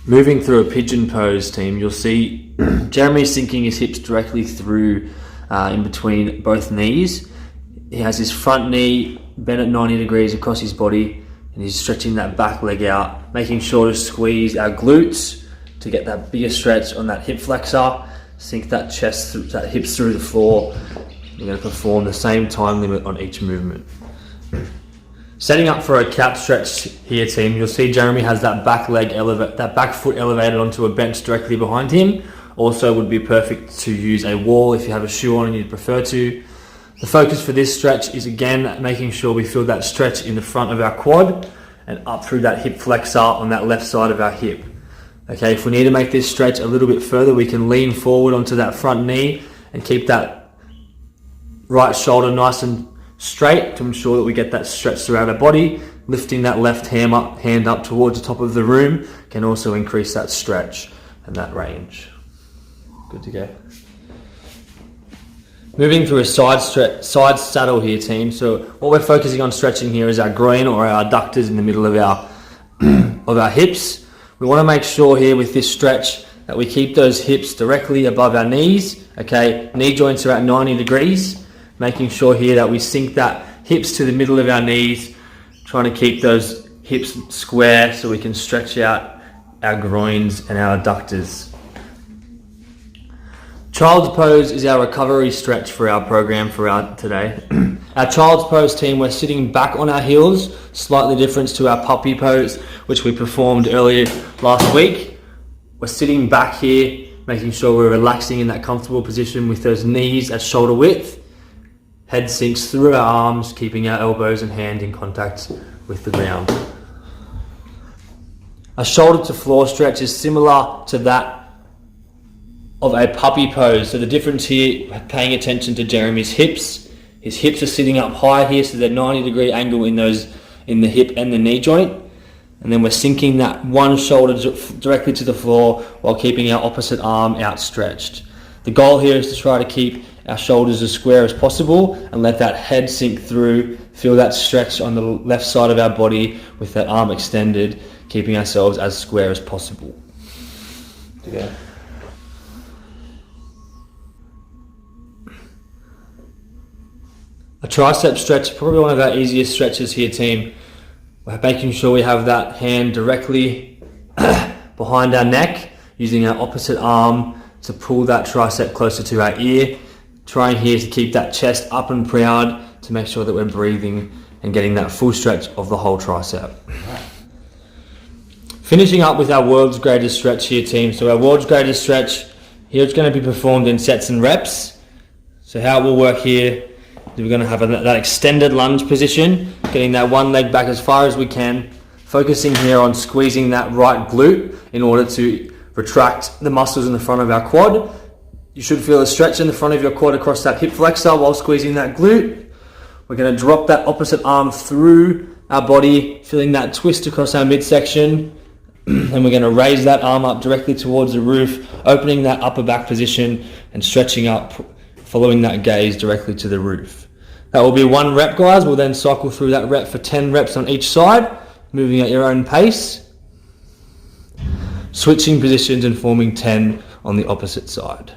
Moving through a pigeon pose, team, you'll see Jeremy sinking his hips directly through in between both knees. He has his front knee bent at 90 degrees across his body, and he's stretching that back leg out, making sure to squeeze our glutes to get that bigger stretch on that hip flexor, sink that chest, that hips through the floor. We're going to perform the same time limit on each movement. Setting up for a cap stretch here, team, you'll see Jeremy has that back foot elevated onto a bench directly behind him. Also would be perfect to use a wall if you have a shoe on and you'd prefer to. The focus for this stretch is again making sure we feel that stretch in the front of our quad and up through that hip flexor on that left side of our hip. Okay, if we need to make this stretch a little bit further, we can lean forward onto that front knee and keep that right shoulder nice and straight to ensure that we get that stretch throughout our body. Lifting that left hand up towards the top of the room can also increase that stretch and that range. Good to go. Moving through a side saddle here, team. So what we're focusing on stretching here is our groin or our adductors in the middle of our hips. We want to make sure here with this stretch that we keep those hips directly above our knees. Okay, knee joints are at 90 degrees. Making sure here that we sink that hips to the middle of our knees, trying to keep those hips square so we can stretch out our groins and our adductors. Child's pose is our recovery stretch for our program for today. Our child's pose, team, we're sitting back on our heels, slightly different to our puppy pose, which we performed earlier last week. We're sitting back here, making sure we're relaxing in that comfortable position with those knees at shoulder width. Head sinks through our arms, keeping our elbows and hand in contact with the ground. A shoulder to floor stretch is similar to that of a puppy pose. So the difference here, paying attention to Jeremy's hips. His hips are sitting up high here, so they're 90-degree angle in the hip and the knee joint. And then we're sinking that one shoulder directly to the floor while keeping our opposite arm outstretched. The goal here is to try to keep our shoulders as square as possible and let that head sink through, feel that stretch on the left side of our body with that arm extended, keeping ourselves as square as possible. Okay. A tricep stretch, probably one of our easiest stretches here, team. We're making sure we have that hand directly behind our neck, using our opposite arm to pull that tricep closer to our ear. Trying here to keep that chest up and proud to make sure that we're breathing and getting that full stretch of the whole tricep. Finishing up with our world's greatest stretch here, team. So our world's greatest stretch here, it's going to be performed in sets and reps. So how it will work here, we're going to have that extended lunge position, getting that one leg back as far as we can, focusing here on squeezing that right glute in order to retract the muscles in the front of our quad. You should feel a stretch in the front of your quad across that hip flexor while squeezing that glute. We're going to drop that opposite arm through our body, feeling that twist across our midsection. And we're going to raise that arm up directly towards the roof, opening that upper back position and stretching up, following that gaze directly to the roof. That will be one rep, guys. We'll then cycle through that rep for 10 reps on each side, moving at your own pace, switching positions and forming 10 on the opposite side.